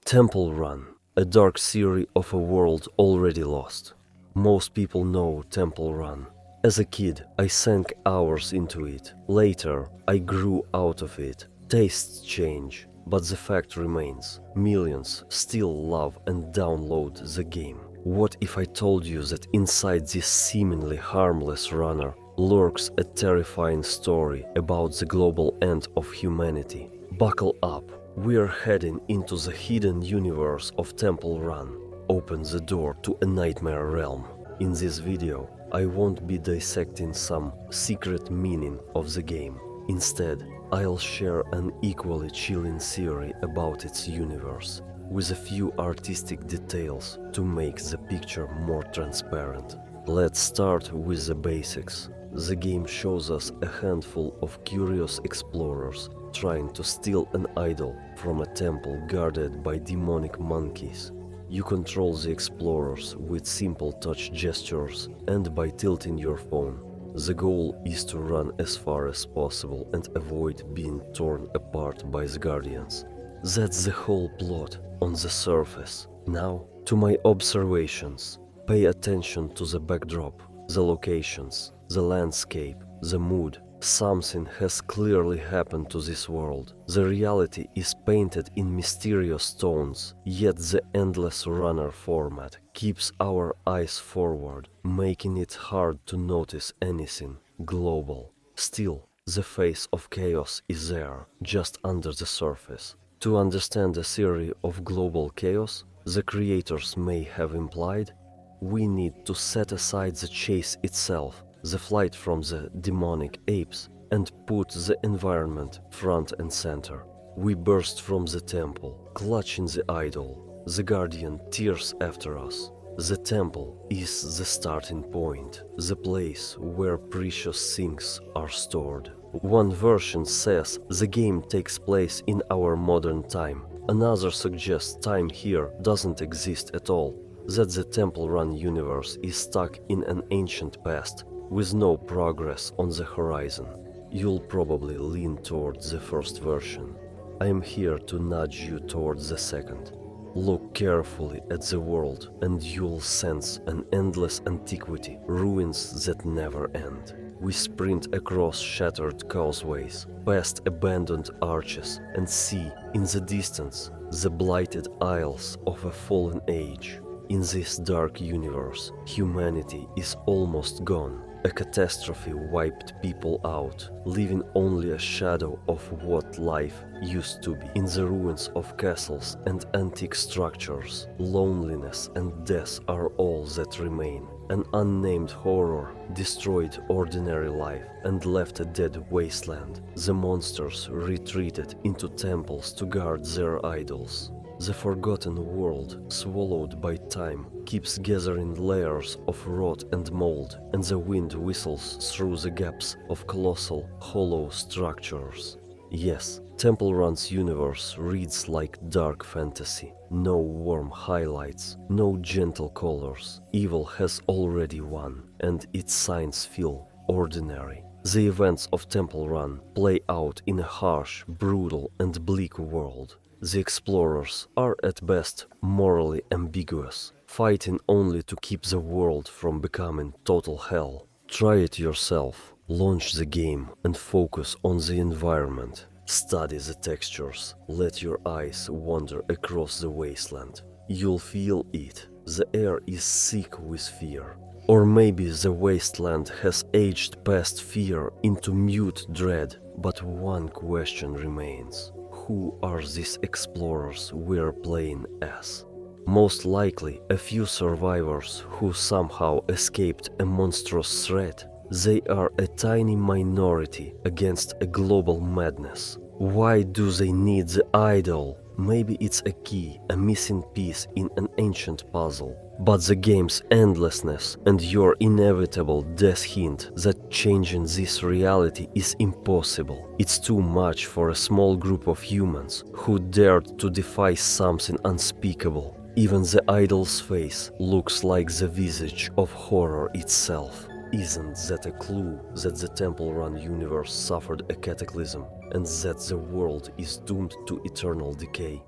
Temple Run, a dark theory of a world already lost. Most people know Temple Run. As a kid, I sank hours into it. Later, I grew out of it. Tastes change, but the fact remains. Millions still love and download the game. What if I told you that inside this seemingly harmless runner lurks a terrifying story about the global end of humanity? Buckle up. We're heading into the hidden universe of Temple Run. Open the door to a nightmare realm. In this video, I won't be dissecting some secret meaning of the game. Instead, I'll share an equally chilling theory about its universe, with a few artistic details to make the picture more transparent. Let's start with the basics. The game shows us a handful of curious explorers trying to steal an idol from a temple guarded by demonic monkeys. You control the explorers with simple touch gestures and by tilting your phone. The goal is to run as far as possible and avoid being torn apart by the guardians. That's the whole plot on the surface. Now, to my observations. Pay attention to the backdrop, the locations, the landscape, the mood. Something has clearly happened to this world. The reality is painted in mysterious tones, yet the endless runner format keeps our eyes forward, making it hard to notice anything global. Still, the face of chaos is there, just under the surface. To understand the theory of global chaos, the creators may have implied, we need to set aside the chase itself, the flight from the demonic apes, and put the environment front and center. We burst from the temple, clutching the idol. The guardian tears after us. The temple is the starting point, the place where precious things are stored. One version says the game takes place in our modern time. Another suggests time here doesn't exist at all, that the Temple Run universe is stuck in an ancient past, with no progress on the horizon. You'll probably lean towards the first version. I am here to nudge you towards the second. Look carefully at the world and you'll sense an endless antiquity, ruins that never end. We sprint across shattered causeways, past abandoned arches, and see, in the distance, the blighted aisles of a fallen age. In this dark universe, humanity is almost gone. A catastrophe wiped people out, leaving only a shadow of what life used to be. In the ruins of castles and antique structures, loneliness and death are all that remain. An unnamed horror destroyed ordinary life and left a dead wasteland. The monsters retreated into temples to guard their idols. The forgotten world, swallowed by time, keeps gathering layers of rot and mold, and the wind whistles through the gaps of colossal, hollow structures. Yes, Temple Run's universe reads like dark fantasy. No warm highlights, no gentle colors. Evil has already won, and its signs feel ordinary. The events of Temple Run play out in a harsh, brutal, and bleak world. The explorers are at best morally ambiguous, fighting only to keep the world from becoming total hell. Try it yourself, launch the game and focus on the environment. Study the textures, let your eyes wander across the wasteland. You'll feel it, the air is thick with fear. Or maybe the wasteland has aged past fear into mute dread, but one question remains. Who are these explorers we're playing as? Most likely a few survivors who somehow escaped a monstrous threat. They are a tiny minority against a global madness. Why do they need the idol? Maybe it's a key, a missing piece in an ancient puzzle. But the game's endlessness and your inevitable death hint that changing this reality is impossible. It's too much for a small group of humans who dared to defy something unspeakable. Even the idol's face looks like the visage of horror itself. Isn't that a clue that the Temple Run universe suffered a cataclysm and that the world is doomed to eternal decay?